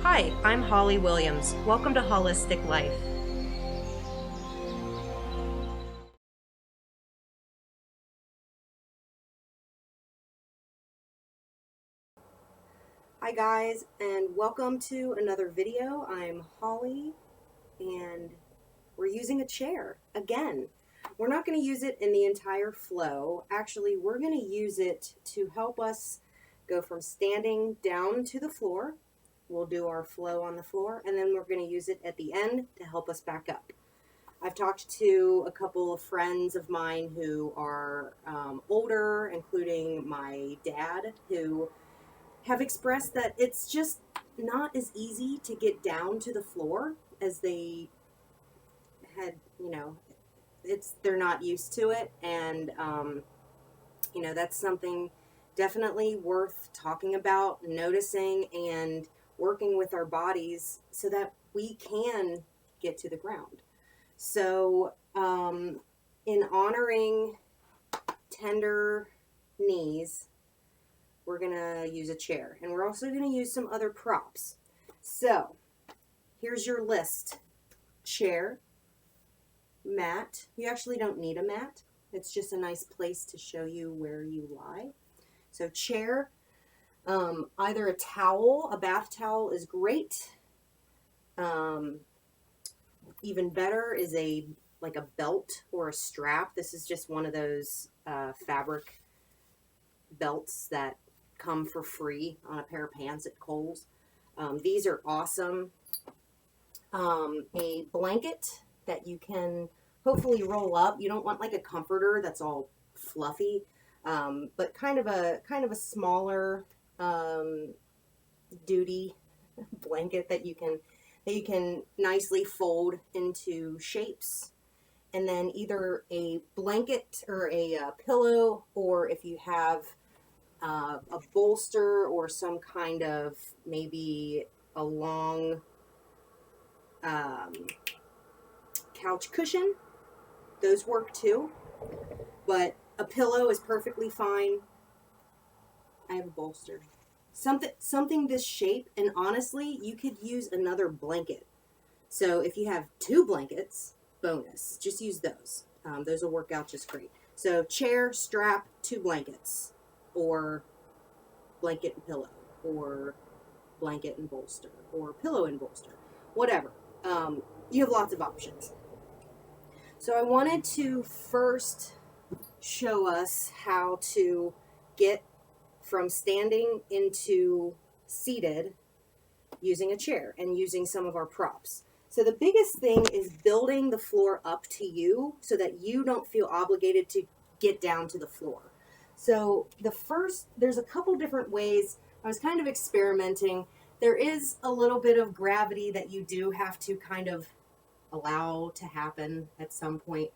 Hi, I'm Holly Williams. Welcome to Holistic Life. Hi guys, and welcome to another video. I'm Holly, and we're using a chair again. We're not going to use it in the entire flow. Actually, we're going to use it to help us go from standing down to the floor. We'll do our flow on the floor, and then we're going to use it at the end to help us back up. I've talked to a couple of friends of mine who are older, including my dad, who have expressed that it's just not as easy to get down to the floor as they had, they're not used to it. And, that's something definitely worth talking about, noticing, and working with our bodies so that we can get to the ground. So, in honoring tender knees, we're going to use a chair. And we're also going to use some other props. So, here's your list. Chair, mat. You actually don't need a mat. It's just a nice place to show you where you lie. So, chair, either a towel, a bath towel is great. Even better is a belt or a strap. This is just one of those fabric belts that come for free on a pair of pants at Kohl's. These are awesome. A blanket that you can hopefully roll up. You don't want like a comforter that's all fluffy, but kind of a smaller duty blanket that you can nicely fold into shapes. And then either a blanket or a pillow, or if you have a bolster or some kind of maybe a long couch cushion, those work too. But a pillow is perfectly fine. I have a bolster. Something this shape, and honestly, you could use another blanket. So if you have two blankets, bonus. Just use those. Those will work out just great. So chair, strap, two blankets, or blanket and pillow, or blanket and bolster, or pillow and bolster, whatever. You have lots of options. So I wanted to first show us how to get from standing into seated using a chair and using some of our props. So the biggest thing is building the floor up to you so that you don't feel obligated to get down to the floor. So there's a couple different ways. I was kind of experimenting. There is a little bit of gravity that you do have to kind of allow to happen at some point.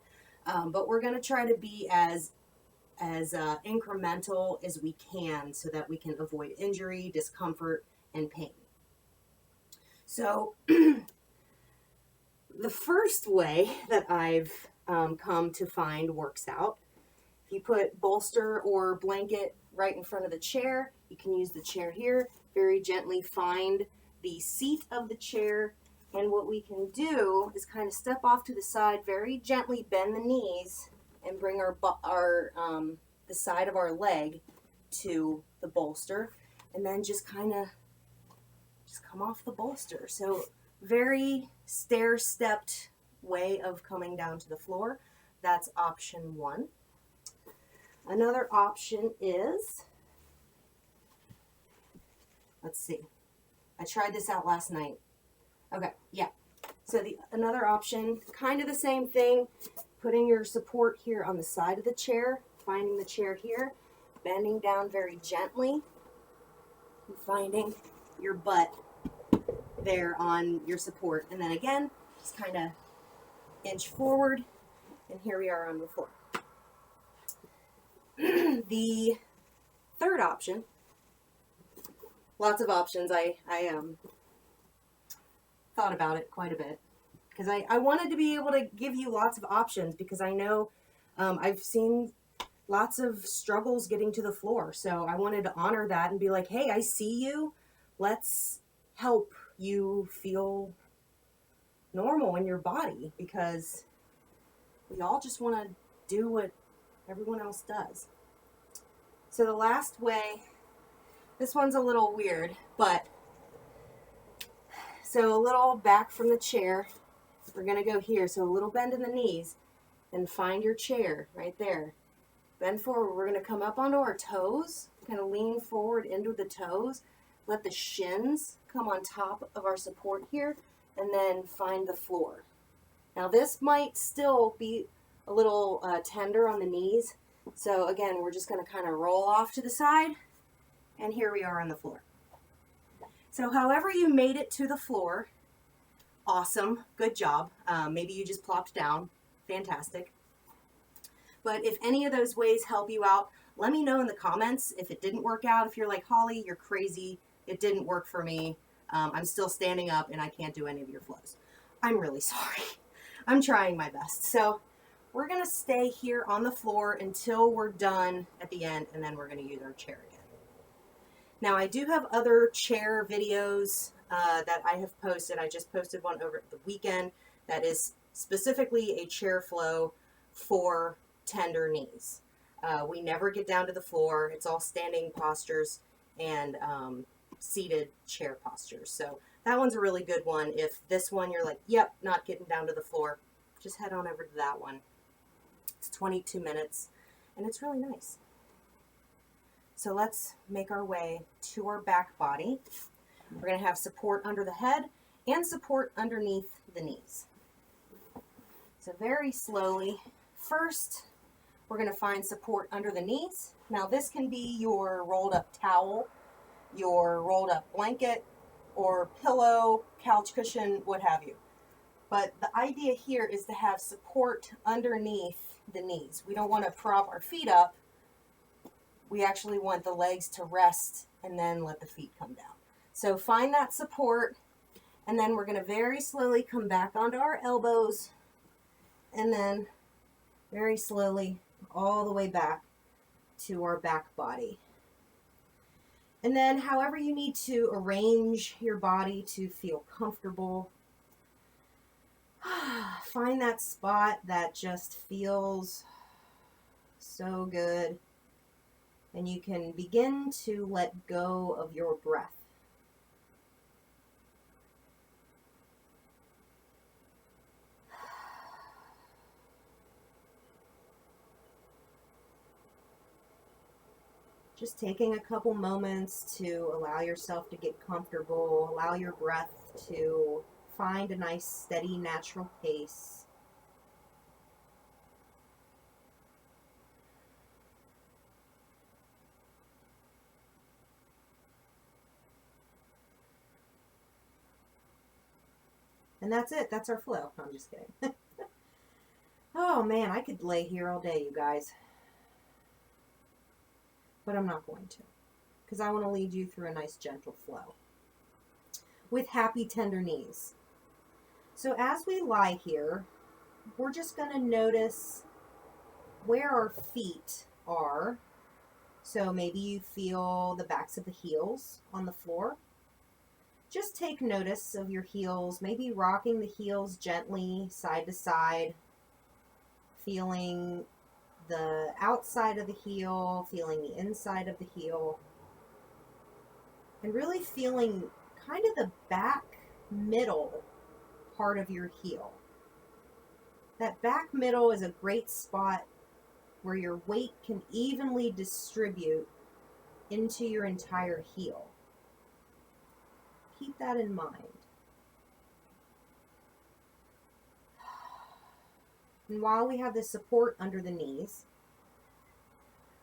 But we're going to try to be as incremental as we can so that we can avoid injury, discomfort, and pain. So the first way that I've come to find works out, if you put bolster or blanket right in front of the chair, you can use the chair here, very gently find the seat of the chair, and what we can do is kind of step off to the side, very gently bend the knees, and bring the side of our leg to the bolster, and then just come off the bolster. So very stair-stepped way of coming down to the floor. That's option one. Another option is, let's see, I tried this out last night. Okay, yeah. So another option, kind of the same thing, putting your support here on the side of the chair, finding the chair here, bending down very gently, and finding your butt there on your support. And then again, just kind of inch forward, and here we are on the floor. The third option, lots of options. I thought about it quite a bit because I wanted to be able to give you lots of options because I know I've seen lots of struggles getting to the floor. So I wanted to honor that and be like, hey, I see you. Let's help you feel normal in your body, because we all just want to do what everyone else does. So the last way, this one's a little weird, but so a little back from the chair, we're going to go here. So a little bend in the knees, and find your chair right there. Bend forward. We're going to come up onto our toes, kind of lean forward into the toes. Let the shins come on top of our support here, and then find the floor. Now this might still be a little tender on the knees. So again, we're just going to kind of roll off to the side, and here we are on the floor. So however you made it to the floor, awesome, good job. Maybe you just plopped down, fantastic. But if any of those ways help you out, let me know in the comments if it didn't work out. If you're like, Holly, you're crazy, it didn't work for me, I'm still standing up and I can't do any of your flows. I'm really sorry. I'm trying my best. So we're going to stay here on the floor until we're done at the end, and then we're going to use our chair again. Now, I do have other chair videos that I have posted. I just posted one over the weekend that is specifically a chair flow for tender knees. We never get down to the floor. It's all standing postures and seated chair postures. So that one's a really good one. If this one you're like, yep, not getting down to the floor, just head on over to that one. It's 22 minutes and it's really nice. So let's make our way to our back body. We're going to have support under the head and support underneath the knees. So very slowly, first we're going to find support under the knees. Now this can be your rolled up towel, your rolled up blanket, or pillow, couch cushion, what have you. But the idea here is to have support underneath the knees. We don't want to prop our feet up. We actually want the legs to rest and then let the feet come down. So find that support, and then we're going to very slowly come back onto our elbows, and then very slowly all the way back to our back body. And then however you need to arrange your body to feel comfortable, find that spot that just feels so good. And you can begin to let go of your breath. Just taking a couple moments to allow yourself to get comfortable, allow your breath to find a nice, steady, natural pace. And that's it. That's our flow. I'm just kidding. Oh man, I could lay here all day, you guys. But I'm not going to, because I want to lead you through a nice gentle flow with happy tender knees. So as we lie here, we're just going to notice where our feet are. So maybe you feel the backs of the heels on the floor. Just take notice of your heels, maybe rocking the heels gently side to side, feeling the outside of the heel, feeling the inside of the heel, and really feeling kind of the back middle part of your heel. That back middle is a great spot where your weight can evenly distribute into your entire heel. Keep that in mind. And while we have the support under the knees,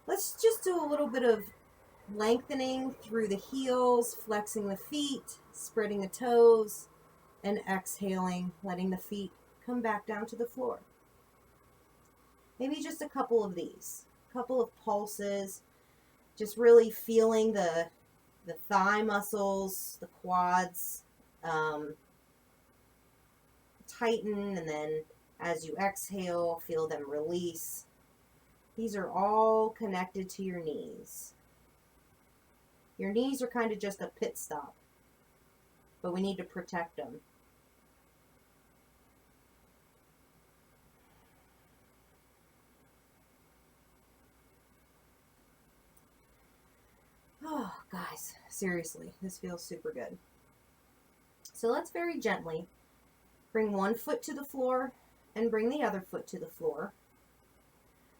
let's just do a little bit of lengthening through the heels, flexing the feet, spreading the toes, and exhaling, letting the feet come back down to the floor. Maybe just a couple of these, a couple of pulses, just really feeling the thigh muscles, the quads tighten, and then as you exhale, feel them release. These are all connected to your knees. Your knees are kind of just a pit stop, but we need to protect them. Oh, guys, seriously, this feels super good. So let's very gently bring one foot to the floor and bring the other foot to the floor.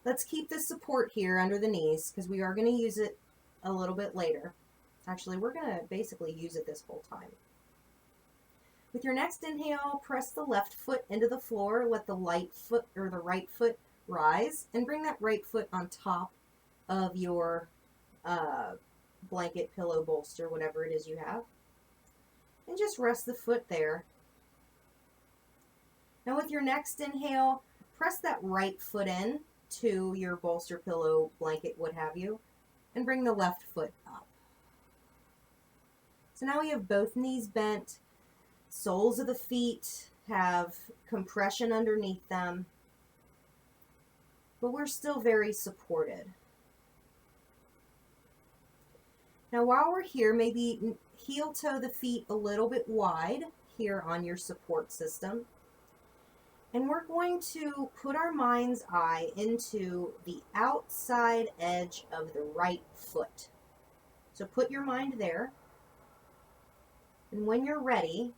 Let's keep this support here under the knees because we are going to use it a little bit later. Actually, we're going to basically use it this whole time. With your next inhale, press the left foot into the floor, let the right foot rise, and bring that right foot on top of your blanket, pillow, bolster, whatever it is you have. And just rest the foot there. Now with your next inhale, press that right foot in to your bolster, pillow, blanket, what have you, and bring the left foot up. So now we have both knees bent, soles of the feet have compression underneath them, but we're still very supported. Now while we're here, maybe heel toe the feet a little bit wide here on your support system. And we're going to put our mind's eye into the outside edge of the right foot. So put your mind there. And when you're ready,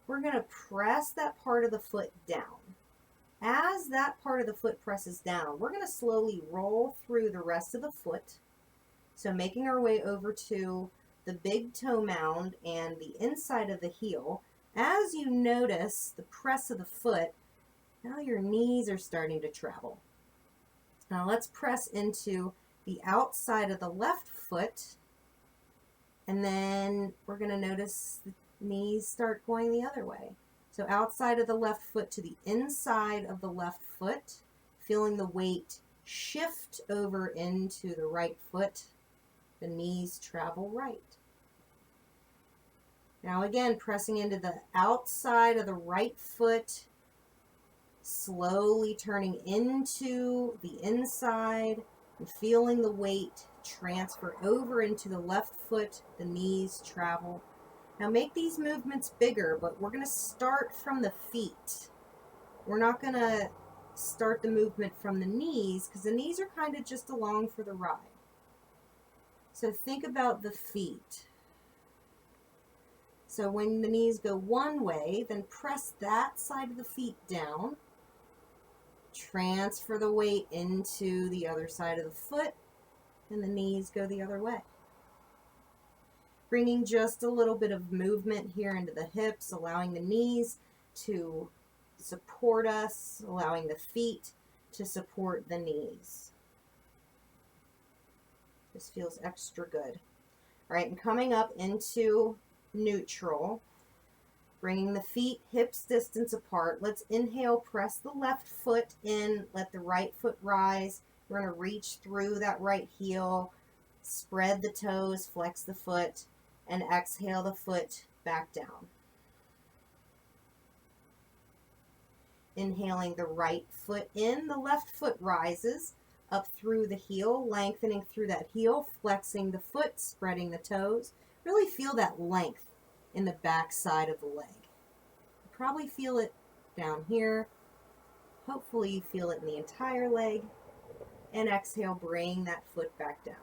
we're going to press that part of the foot down. As that part of the foot presses down, we're going to slowly roll through the rest of the foot. So making our way over to the big toe mound and the inside of the heel. As you notice the press of the foot, now your knees are starting to travel. Now let's press into the outside of the left foot, and then we're going to notice the knees start going the other way. So outside of the left foot to the inside of the left foot, feeling the weight shift over into the right foot. The knees travel right. Now again, pressing into the outside of the right foot, slowly turning into the inside and feeling the weight transfer over into the left foot, the knees travel. Now make these movements bigger, but we're going to start from the feet. We're not going to start the movement from the knees because the knees are kind of just along for the ride. So think about the feet. So when the knees go one way, then press that side of the feet down. Transfer the weight into the other side of the foot, and the knees go the other way. Bringing just a little bit of movement here into the hips, allowing the knees to support us, allowing the feet to support the knees. This feels extra good. All right, and coming up into neutral, bringing the feet hips distance apart. Let's inhale, press the left foot in, let the right foot rise. We're going to reach through that right heel, spread the toes, flex the foot, and exhale the foot back down. Inhaling the right foot in, the left foot rises up through the heel, lengthening through that heel, flexing the foot, spreading the toes. Really feel that length in the back side of the leg. You probably feel it down here. Hopefully you feel it in the entire leg. And exhale, bring that foot back down.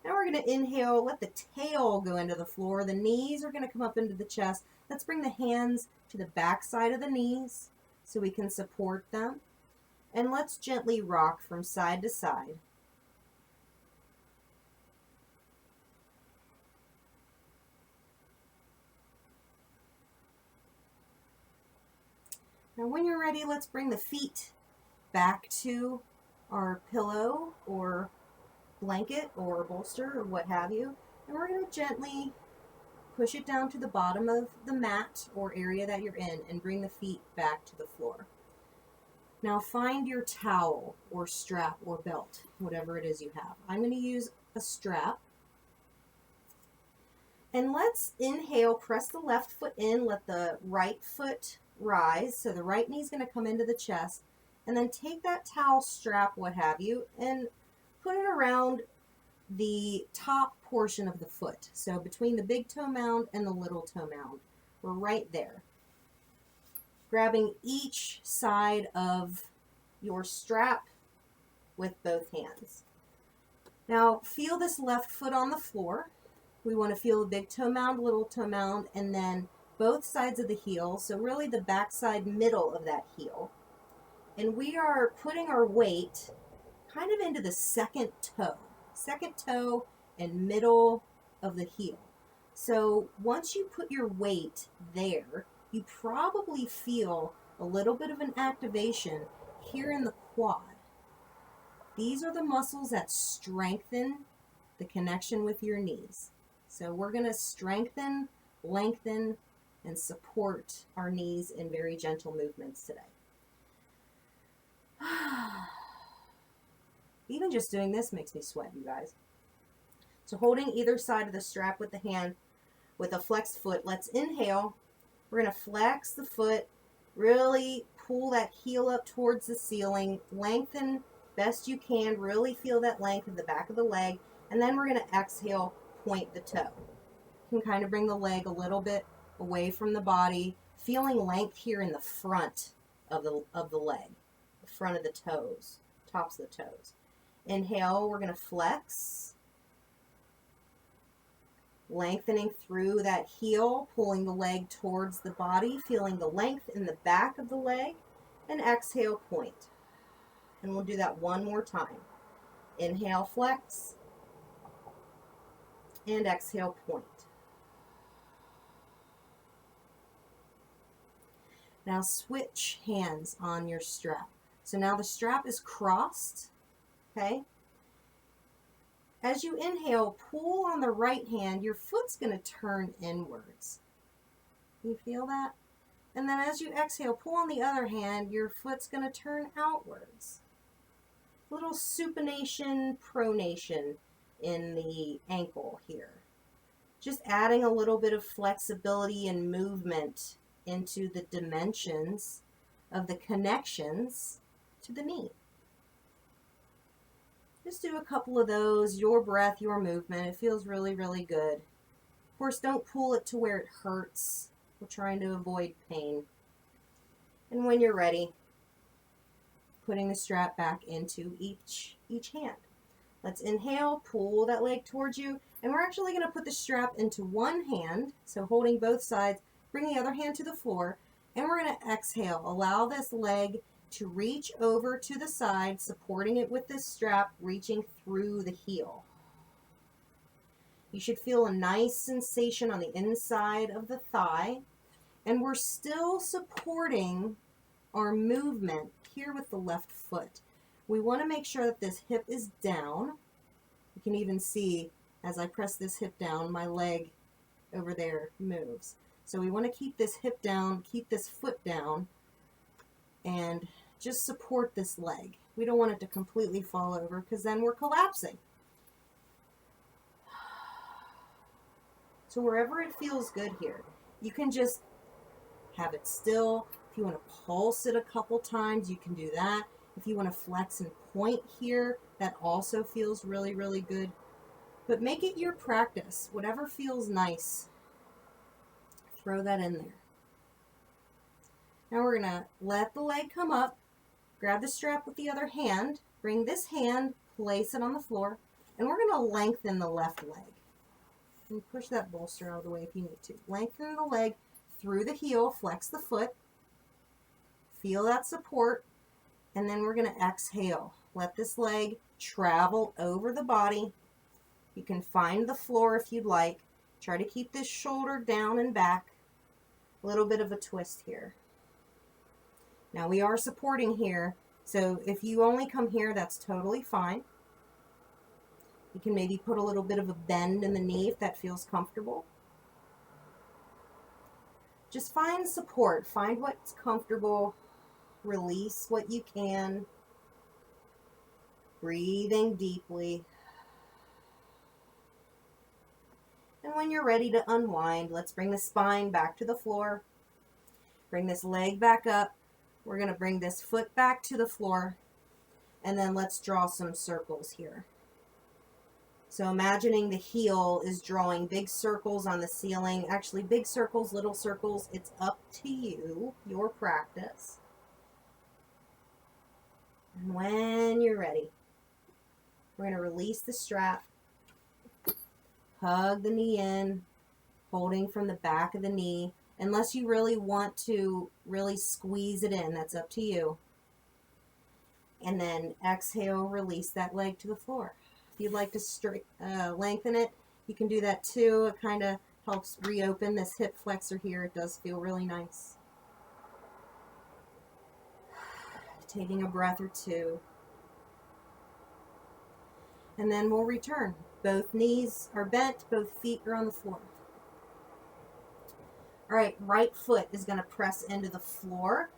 Now we're going to inhale, let the tail go into the floor. The knees are going to come up into the chest. Let's bring the hands to the back side of the knees so we can support them. And let's gently rock from side to side. Now when you're ready, let's bring the feet back to our pillow or blanket or bolster or what have you. And we're going to gently push it down to the bottom of the mat or area that you're in and bring the feet back to the floor. Now find your towel or strap or belt, whatever it is you have. I'm going to use a strap. And let's inhale, press the left foot in, let the right foot rise. So the right knee is going to come into the chest. And then take that towel strap, what have you, and put it around the top portion of the foot. So between the big toe mound and the little toe mound. We're right there. Grabbing each side of your strap with both hands. Now feel this left foot on the floor. We want to feel the big toe mound, little toe mound, and then both sides of the heel. So really the backside middle of that heel. And we are putting our weight kind of into the second toe and middle of the heel. So once you put your weight there, you probably feel a little bit of an activation here in the quad. These are the muscles that strengthen the connection with your knees. So we're going to strengthen, lengthen, and support our knees in very gentle movements today. Even just doing this makes me sweat, you guys. So holding either side of the strap with the hand with a flexed foot, let's inhale. We're going to flex the foot, really pull that heel up towards the ceiling, lengthen best you can, really feel that length of the back of the leg, and then we're going to exhale, point the toe. You can kind of bring the leg a little bit away from the body, feeling length here in the front of the leg, the front of the toes, tops of the toes. Inhale, we're going to flex, lengthening through that heel, pulling the leg towards the body, feeling the length in the back of the leg, and exhale, point. And we'll do that one more time. Inhale, flex, and exhale, point. Now switch hands on your strap. So now the strap is crossed, okay? As you inhale, pull on the right hand, your foot's going to turn inwards. You feel that? And then as you exhale, pull on the other hand, your foot's going to turn outwards. Little supination, pronation in the ankle here. Just adding a little bit of flexibility and movement into the dimensions of the connections to the knee. Just do a couple of those, your breath, your movement. It feels really, really good. Of course, don't pull it to where it hurts. We're trying to avoid pain. And when you're ready, putting the strap back into each hand. Let's inhale, pull that leg towards you, and we're actually going to put the strap into one hand, so holding both sides, bring the other hand to the floor, and we're going to exhale. Allow this leg to reach over to the side, supporting it with this strap, reaching through the heel. You should feel a nice sensation on the inside of the thigh, and we're still supporting our movement here with the left foot. We want to make sure that this hip is down. You can even see as I press this hip down, my leg over there moves. So we want to keep this hip down, keep this foot down, and just support this leg. We don't want it to completely fall over because then we're collapsing. So wherever it feels good here, you can just have it still. If you want to pulse it a couple times, you can do that. If you want to flex and point here, that also feels really, really good. But make it your practice. Whatever feels nice, throw that in there. Now we're going to let the leg come up, grab the strap with the other hand, bring this hand, place it on the floor, and we're going to lengthen the left leg. And push that bolster out of the way if you need to. Lengthen the leg through the heel, flex the foot, feel that support, and then we're going to exhale. Let this leg travel over the body. You can find the floor if you'd like. Try to keep this shoulder down and back. A little bit of a twist here. Now we are supporting here, so if you only come here, that's totally fine. You can maybe put a little bit of a bend in the knee if that feels comfortable. Just find support. Find what's comfortable. Release what you can. Breathing deeply. And when you're ready to unwind, let's bring the spine back to the floor. Bring this leg back up. We're going to bring this foot back to the floor. And then let's draw some circles here. So imagining the heel is drawing big circles on the ceiling. Actually, big circles, little circles, it's up to you, your practice. And when you're ready, we're going to release the strap, hug the knee in, holding from the back of the knee. Unless you really want to really squeeze it in, that's up to you. And then exhale, release that leg to the floor. If you'd like to lengthen it, you can do that too. It kind of helps reopen this hip flexor here. It does feel really nice. Taking a breath or two. And then we'll return. Both knees are bent, both feet are on the floor. All right, right foot is going to press into the floor,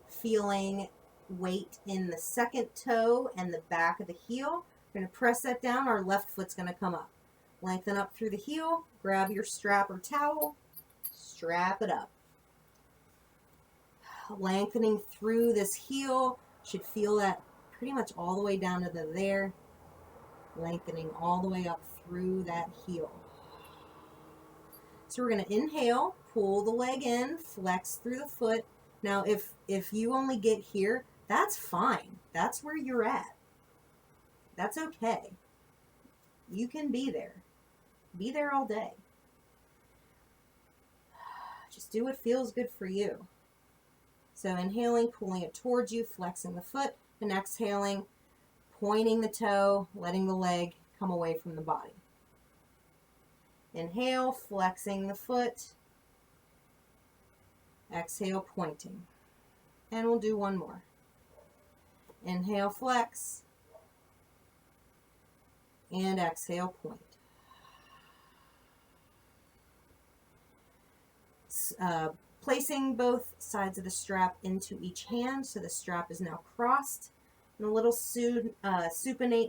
feeling weight in the second toe and the back of the heel. We're going to press that down. Our left foot's going to come up. Lengthen up through the heel. Grab your strap or towel. Strap it up. Lengthening through this heel. Should feel that pretty much all the way down to there. Lengthening all the way up through that heel. So we're going to inhale, pull the leg in, flex through the foot. Now, if you only get here, that's fine. That's where you're at. That's okay. You can be there. Be there all day. Just do what feels good for you. So inhaling, pulling it towards you, flexing the foot, and exhaling, pointing the toe, letting the leg come away from the body. Inhale, flexing the foot. Exhale, pointing. And we'll do one more. Inhale, flex. And exhale, point. Placing both sides of the strap into each hand, so the strap is now crossed. And a little supinate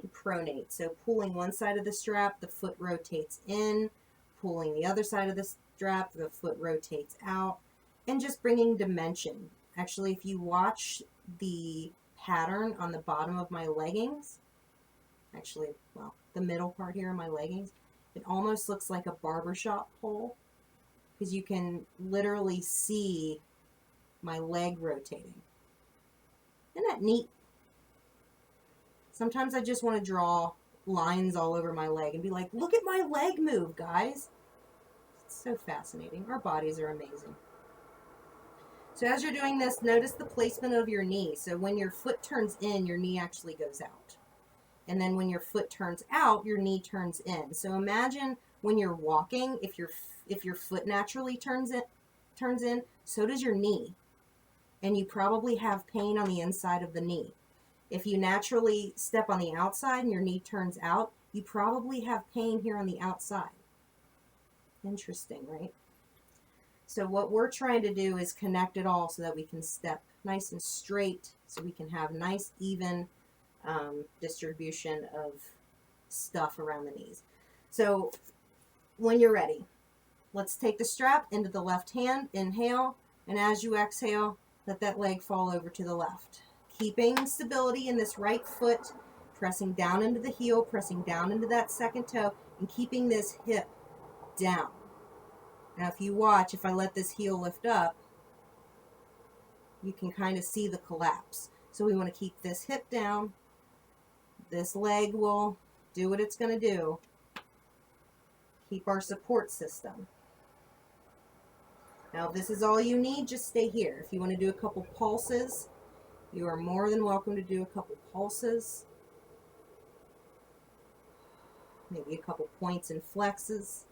and pronate. So pulling one side of the strap, the foot rotates in. Pulling the other side of the strap, the foot rotates out. And just bringing dimension. Actually, if you watch the pattern on the bottom of my leggings, actually, well, the middle part here of my leggings, it almost looks like a barbershop pole, because you can literally see my leg rotating. Isn't that neat? Sometimes I just want to draw lines all over my leg and be like, look at my leg move, guys. It's so fascinating. Our bodies are amazing. So as you're doing this, notice the placement of your knee. So when your foot turns in, your knee actually goes out. And then when your foot turns out, your knee turns in. So imagine when you're walking, if your foot naturally turns in, so does your knee. And you probably have pain on the inside of the knee. If you naturally step on the outside and your knee turns out, you probably have pain here on the outside. Interesting, right? So what we're trying to do is connect it all so that we can step nice and straight, so we can have nice, even distribution of stuff around the knees. So when you're ready, let's take the strap into the left hand, inhale, and as you exhale, let that leg fall over to the left. Keeping stability in this right foot, pressing down into the heel, pressing down into that second toe, and keeping this hip down. Now if you watch, if I let this heel lift up, you can kind of see the collapse. So we want to keep this hip down. This leg will do what it's going to do. Keep our support system. Now if this is all you need, just stay here. If you want to do a couple pulses, you are more than welcome to do a couple pulses. Maybe a couple points and flexes.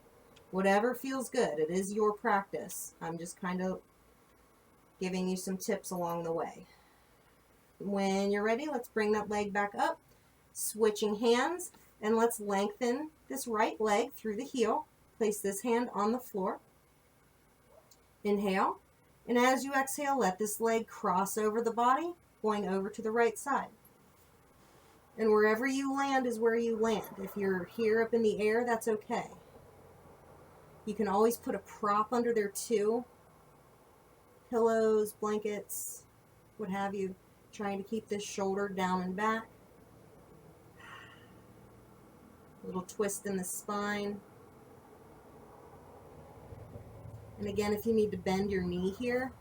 Whatever feels good. It is your practice. I'm just kind of giving you some tips along the way. When you're ready, let's bring that leg back up. Switching hands, and let's lengthen this right leg through the heel. Place this hand on the floor. Inhale, and as you exhale, let this leg cross over the body, going over to the right side. And wherever you land is where you land. If you're here up in the air, that's okay. You can always put a prop under there too. Pillows, blankets, what have you. Trying to keep this shoulder down and back. A little twist in the spine. And again, if you need to bend your knee here,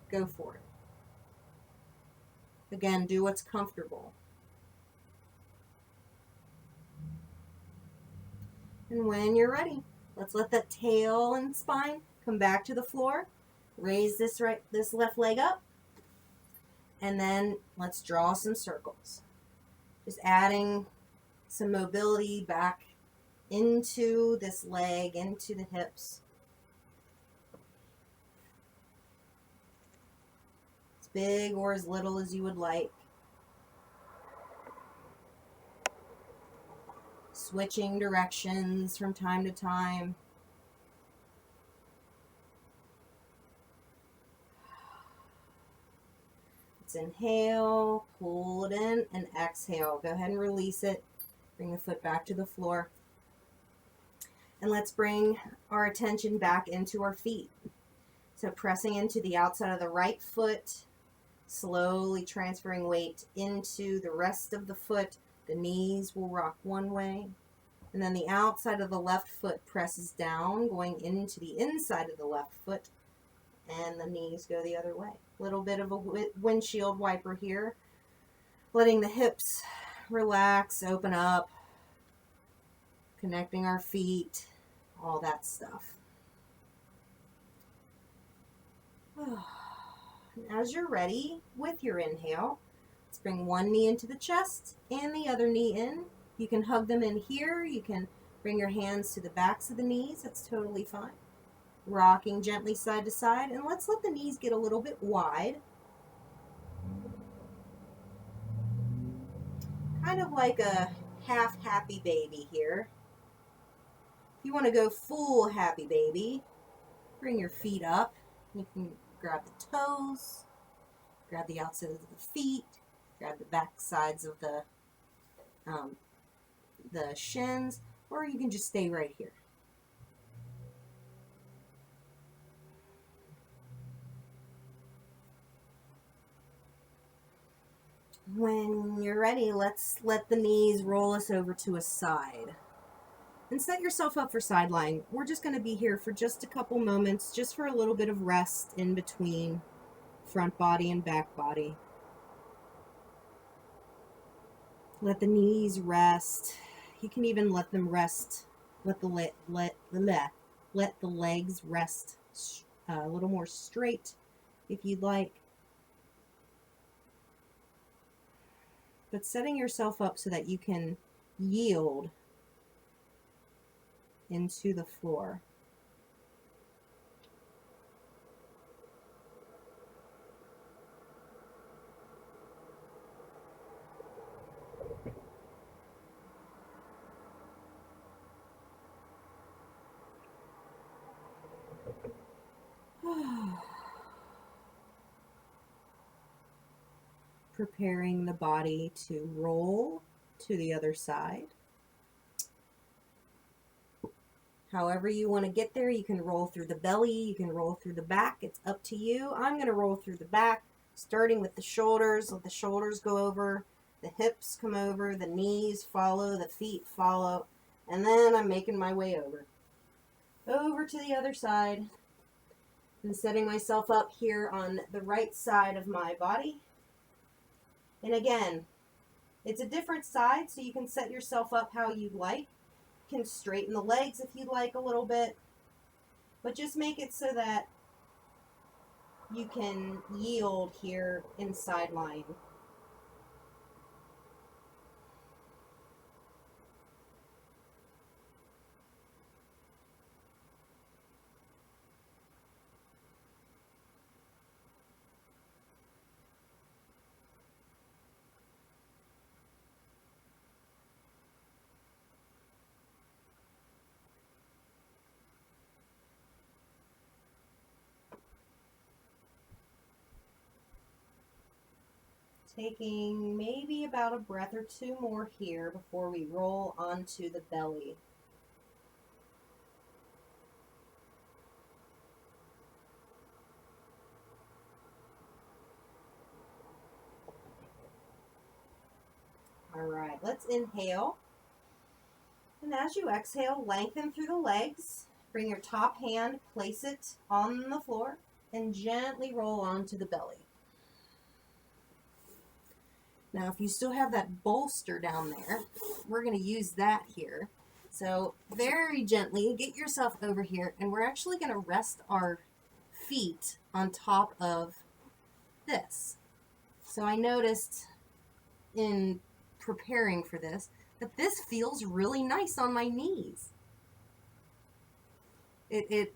go for it. Again, do what's comfortable. And when you're ready, let's let that tail and spine come back to the floor. Raise this left leg up. And then let's draw some circles. Just adding some mobility back into this leg, into the hips. As big or as little as you would like. Switching directions from time to time. Let's inhale, pull it in, and exhale. Go ahead and release it. Bring the foot back to the floor. And let's bring our attention back into our feet. So pressing into the outside of the right foot, slowly transferring weight into the rest of the foot. The knees will rock one way. And then the outside of the left foot presses down, going into the inside of the left foot. And the knees go the other way. A little bit of a windshield wiper here. Letting the hips relax, open up. Connecting our feet. All that stuff. As you're ready with your inhale, let's bring one knee into the chest and the other knee in. You can hug them in here. You can bring your hands to the backs of the knees. That's totally fine. Rocking gently side to side. And let's let the knees get a little bit wide. Kind of like a half happy baby here. If you want to go full happy baby, bring your feet up. You can grab the toes, grab the outside of the feet, grab the back sides of the shins, or you can just stay right here. When you're ready, let's let the knees roll us over to a side. And set yourself up for side lying. We're just going to be here for just a couple moments, just for a little bit of rest in between front body and back body. Let the knees rest. You can even let them rest. Let the legs rest a little more straight if you'd like. But setting yourself up so that you can yield into the floor. Preparing the body to roll to the other side. However you want to get there, you can roll through the belly, you can roll through the back. It's up to you. I'm going to roll through the back, starting with the shoulders. Let the shoulders go over, the hips come over, the knees follow, the feet follow, and then I'm making my way over to the other side. And setting myself up here on the right side of my body. And again, it's a different side, so you can set yourself up how you'd like. You can straighten the legs if you'd like a little bit. But just make it so that you can yield here in side lying. Taking maybe about a breath or two more here before we roll onto the belly. All right, let's inhale. And as you exhale, lengthen through the legs. Bring your top hand, place it on the floor, and gently roll onto the belly. Now, if you still have that bolster down there, we're going to use that here. So very gently get yourself over here, and we're actually going to rest our feet on top of this. So I noticed in preparing for this that this feels really nice on my knees. It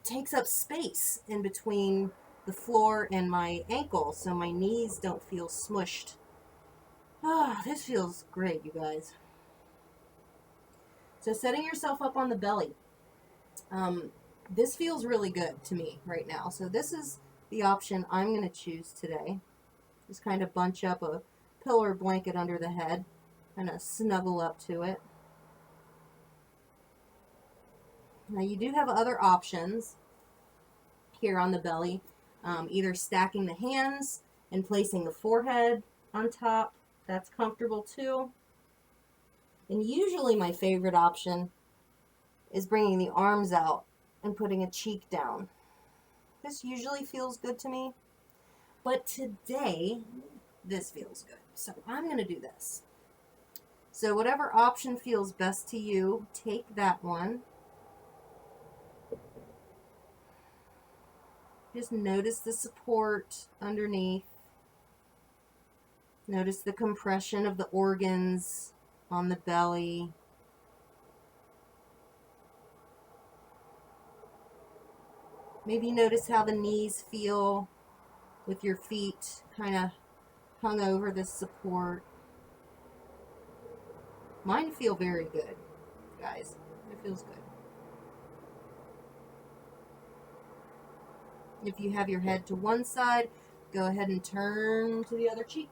takes up space in between the floor and my ankle, so my knees don't feel smushed. Ah, this feels great, you guys. So setting yourself up on the belly. This feels really good to me right now. So this is the option I'm going to choose today. Just kind of bunch up a pillow or blanket under the head and snuggle up to it. Now you do have other options here on the belly, either stacking the hands and placing the forehead on top. That's comfortable too. And usually my favorite option is bringing the arms out and putting a cheek down. This usually feels good to me, but today this feels good. So I'm going to do this. So whatever option feels best to you, take that one. Just notice the support underneath. Notice the compression of the organs on the belly. Maybe notice how the knees feel with your feet kind of hung over this support. Mine feel very good, guys. It feels good. If you have your head to one side, go ahead and turn to the other cheek.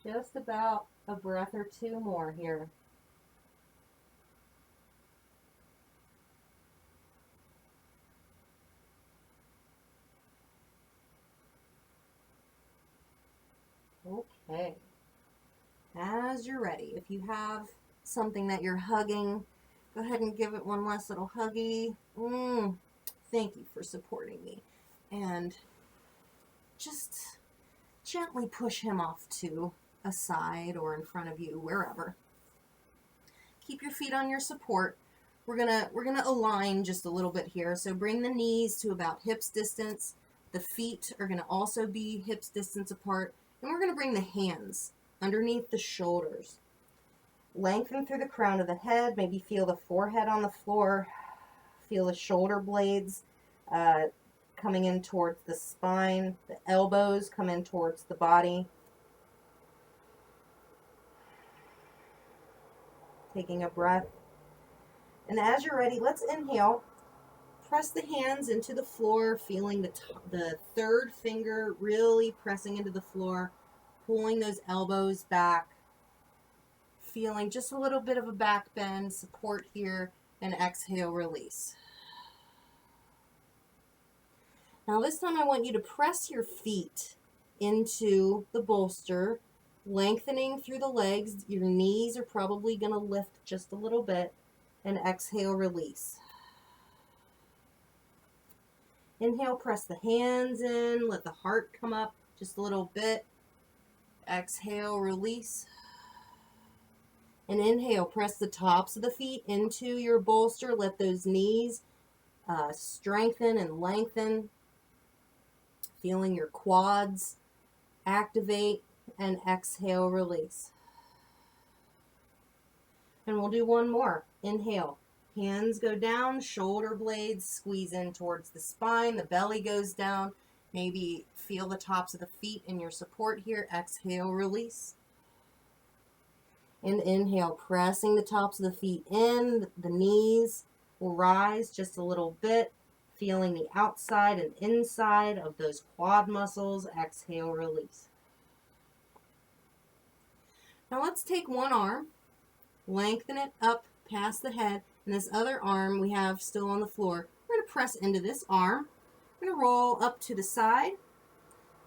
Just about a breath or two more here. Okay. As you're ready, if you have something that you're hugging, go ahead and give it one last little huggy. Thank you for supporting me. And just gently push him off to a side or in front of you, wherever. Keep your feet on your support. We're gonna align just a little bit here. So bring the knees to about hips distance. The feet are gonna also be hips distance apart. And we're gonna bring the hands underneath the shoulders. Lengthen through the crown of the head. Maybe feel the forehead on the floor. Feel the shoulder blades coming in towards the spine. The elbows come in towards the body. Taking a breath. And as you're ready, let's inhale. Press the hands into the floor, feeling the third finger really pressing into the floor, pulling those elbows back, feeling just a little bit of a back bend, support here, and exhale, release. Now this time I want you to press your feet into the bolster, lengthening through the legs. Your knees are probably going to lift just a little bit, and exhale, release. Inhale, press the hands in, let the heart come up just a little bit. Exhale, release. And inhale, press the tops of the feet into your bolster. Let those knees strengthen and lengthen. Feeling your quads activate, and exhale, release. And we'll do one more. Inhale. Hands go down, shoulder blades squeeze in towards the spine, the belly goes down, Maybe feel the tops of the feet in your support here. Exhale, release. And inhale, pressing the tops of the feet in. The knees will rise just a little bit. Feeling the outside and inside of those quad muscles. Exhale, release. Now let's take one arm, lengthen it up past the head, and this other arm we have still on the floor. We're going to press into this arm. We're going to roll up to the side,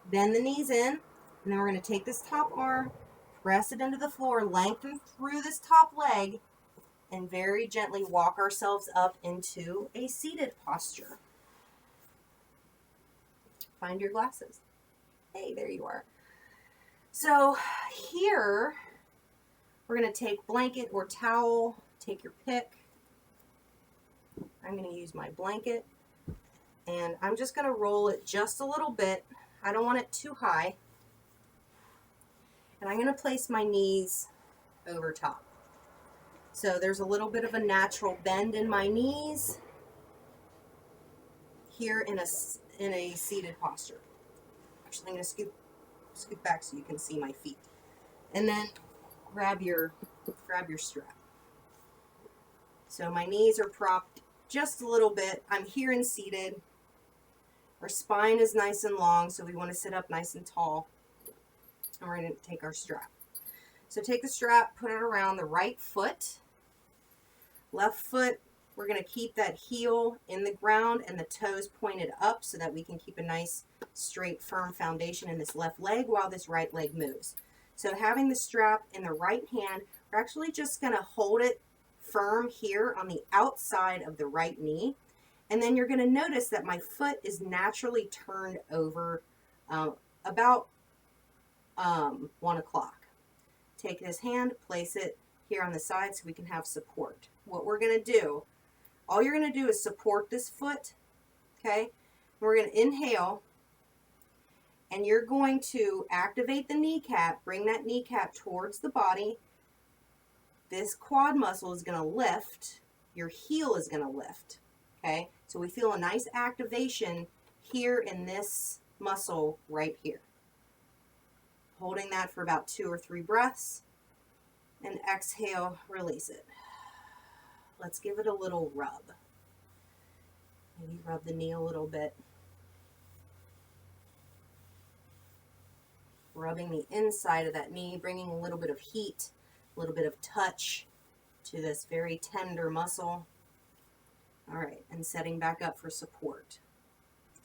bend the knees in, and then we're going to take this top arm, press it into the floor, lengthen through this top leg, and very gently walk ourselves up into a seated posture. Find your glasses. Hey, there you are. So here, we're going to take blanket or towel, take your pick. I'm going to use my blanket, and I'm just going to roll it just a little bit. I don't want it too high. And I'm going to place my knees over top. So there's a little bit of a natural bend in my knees here in a seated posture. Actually, I'm going to scoot back so you can see my feet. And then grab your strap. So my knees are propped just a little bit. I'm here and seated. Our spine is nice and long, so we want to sit up nice and tall. And we're going to take our strap. So take the strap, put it around the right foot. Left foot, we're going to keep that heel in the ground and the toes pointed up so that we can keep a nice, straight, firm foundation in this left leg while this right leg moves. So having the strap in the right hand, we're actually just going to hold it firm here on the outside of the right knee. And then you're going to notice that my foot is naturally turned over about 1 o'clock. Take this hand, place it here on the side so we can have support. What we're going to do, all you're going to do is support this foot, okay? We're going to inhale, and you're going to activate the kneecap, bring that kneecap towards the body. This quad muscle is going to lift, your heel is going to lift, okay? So we feel a nice activation here in this muscle right here. Holding that for about 2 or 3 breaths, and exhale, release it. Let's give it a little rub. Maybe rub the knee a little bit. Rubbing the inside of that knee, bringing a little bit of heat, a little bit of touch to this very tender muscle. All right, and setting back up for support.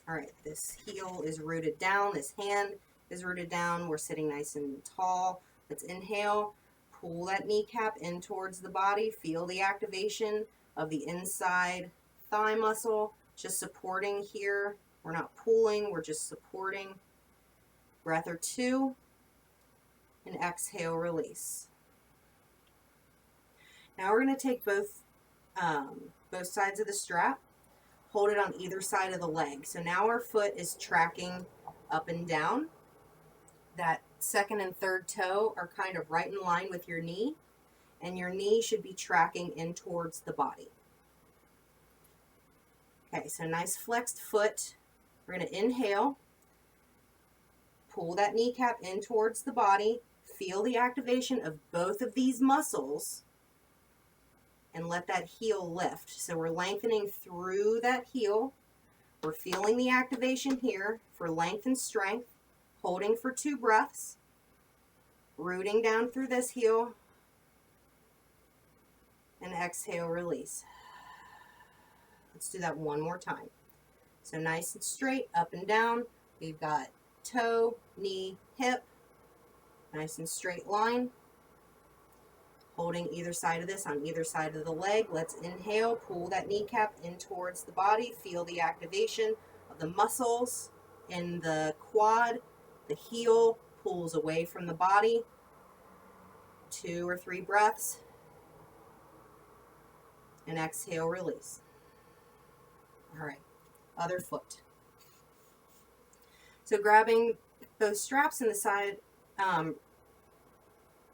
All right, this heel is rooted down, this hand is rooted down. We're sitting nice and tall. Let's inhale, pull that kneecap in towards the body. Feel the activation of the inside thigh muscle, just supporting here. We're not pulling, we're just supporting. Breath or 2, and exhale, release. Now we're going to take both sides of the strap, hold it on either side of the leg. So now our foot is tracking up and down. That second and third toe are kind of right in line with your knee, and your knee should be tracking in towards the body. Okay, so nice flexed foot. We're going to inhale, pull that kneecap in towards the body, feel the activation of both of these muscles, and let that heel lift. So we're lengthening through that heel. We're feeling the activation here for length and strength. Holding for 2 breaths, rooting down through this heel, and exhale, release. Let's do that one more time. So nice and straight, up and down. We've got toe, knee, hip, nice and straight line. Holding either side of this on either side of the leg. Let's inhale, pull that kneecap in towards the body. Feel the activation of the muscles in the quad. The heel pulls away from the body. 2 or 3 breaths. And exhale, release. All right, other foot. So grabbing both straps in the side,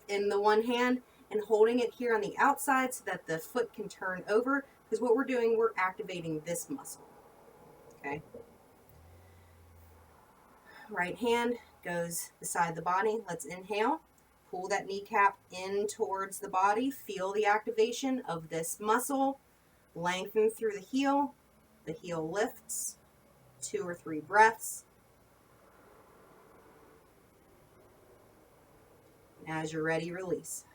in the one hand, and holding it here on the outside so that the foot can turn over, because what we're doing, we're activating this muscle, okay? Right hand goes beside the body. Let's inhale. Pull that kneecap in towards the body. Feel the activation of this muscle. Lengthen through the heel. The heel lifts. 2 or 3 breaths. As you're ready, release.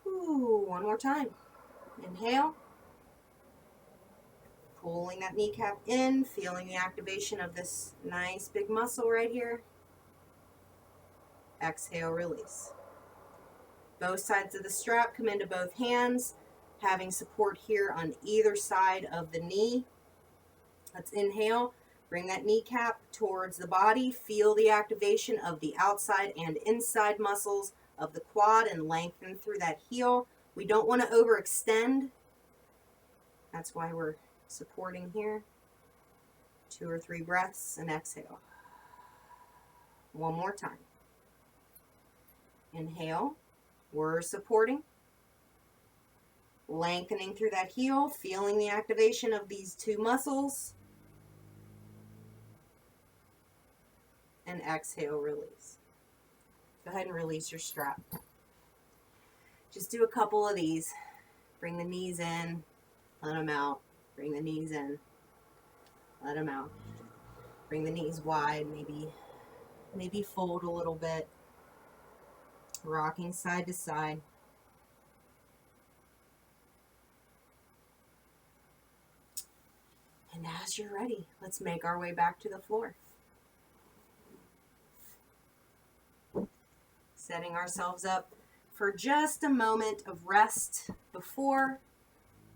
Ooh, one more time. Inhale. Pulling that kneecap in, feeling the activation of this nice big muscle right here. Exhale, release. Both sides of the strap come into both hands, having support here on either side of the knee. Let's inhale. Bring that kneecap towards the body. Feel the activation of the outside and inside muscles of the quad and lengthen through that heel. We don't want to overextend. That's why we're supporting here. 2 or 3 breaths and exhale. One more time. Inhale. We're supporting. Lengthening through that heel, feeling the activation of these 2 muscles. And exhale, release. Go ahead and release your strap. Just do a couple of these. Bring the knees in, let them out. Bring the knees in, let them out. Bring the knees wide, maybe fold a little bit. Rocking side to side. And as you're ready, let's make our way back to the floor. Setting ourselves up for just a moment of rest before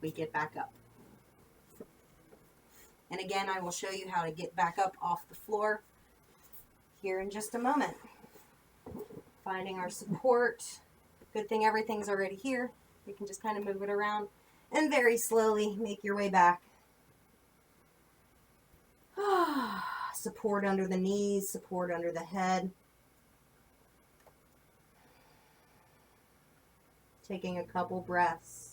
we get back up. And again, I will show you how to get back up off the floor here in just a moment. Finding our support. Good thing everything's already here. You can just kind of move it around and very slowly make your way back. Support under the knees, support under the head. Taking a couple breaths.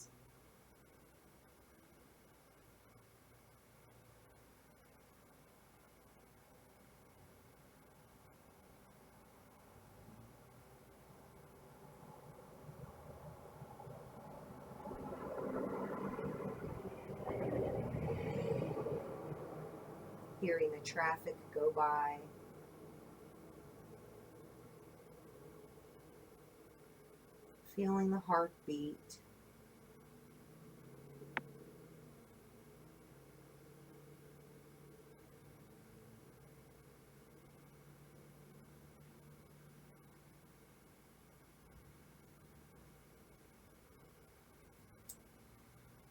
Hearing the traffic go by. Feeling the heartbeat.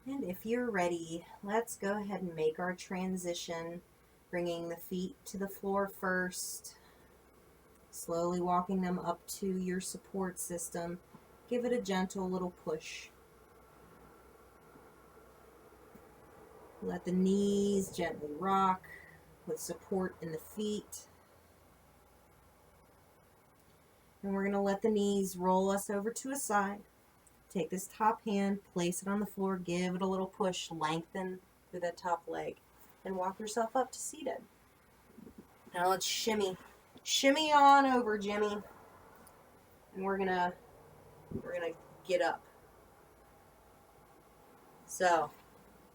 And if you're ready, let's go ahead and make our transition, bringing the feet to the floor first, slowly walking them up to your support system. Give it a gentle little push. Let the knees gently rock with support in the feet. And we're going to let the knees roll us over to a side. Take this top hand, place it on the floor, give it a little push, lengthen through that top leg, and walk yourself up to seated. Now let's shimmy. Shimmy on over, Jimmy. And we're gonna get up. So,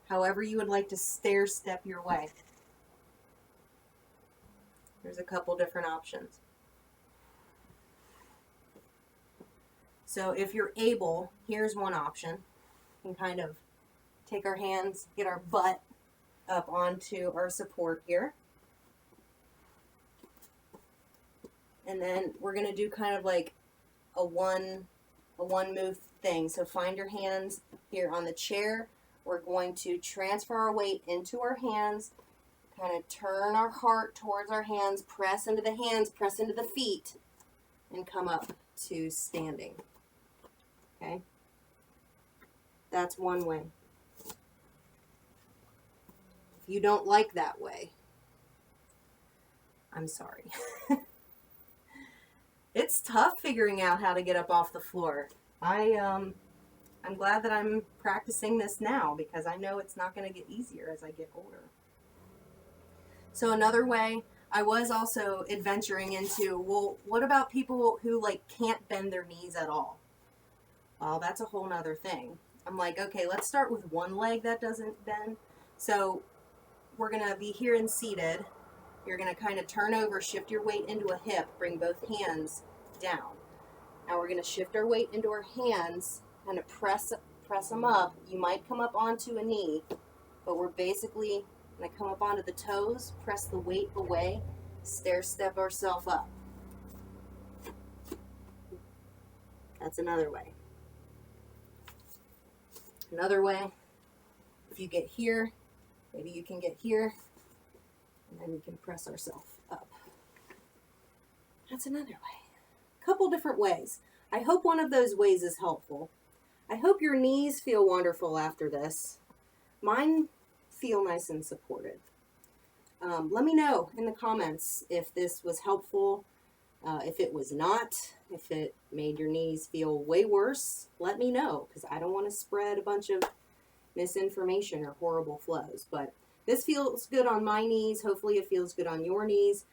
however you would like to stair step your way. There's a couple different options. So if you're able, here's one option. We can kind of take our hands, get our butt up onto our support here. And then we're going to do kind of like a one move thing. So find your hands here on the chair. We're going to transfer our weight into our hands, kind of turn our heart towards our hands, press into the hands, press into the feet, and come up to standing. Okay? That's one way. If you don't like that way, I'm sorry. It's tough figuring out how to get up off the floor. I'm glad that I'm practicing this now because I know it's not going to get easier as I get older. So another way, I was also adventuring into, well, what about people who like can't bend their knees at all? Well, that's a whole nother thing. I'm like, okay, let's start with one leg that doesn't bend. So we're gonna be here and seated. You're gonna kind of turn over, shift your weight into a hip, bring both hands down. Now we're gonna shift our weight into our hands, kind of press them up. You might come up onto a knee, but we're basically gonna come up onto the toes, press the weight away, stair step ourselves up. That's another way. Another way, if you get here, maybe you can get here, and then we can press ourselves up. That's another way. A couple different ways. I hope one of those ways is helpful. I hope your knees feel wonderful after this. Mine feel nice and supported. Let me know in the comments if this was helpful, if it was not, if it made your knees feel way worse. Let me know, because I don't want to spread a bunch of misinformation or horrible flows. But this feels good on my knees. Hopefully it feels good on your knees.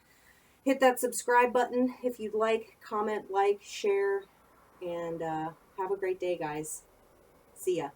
Hit that subscribe button if you'd like. Comment, like, share, and have a great day, guys. See ya.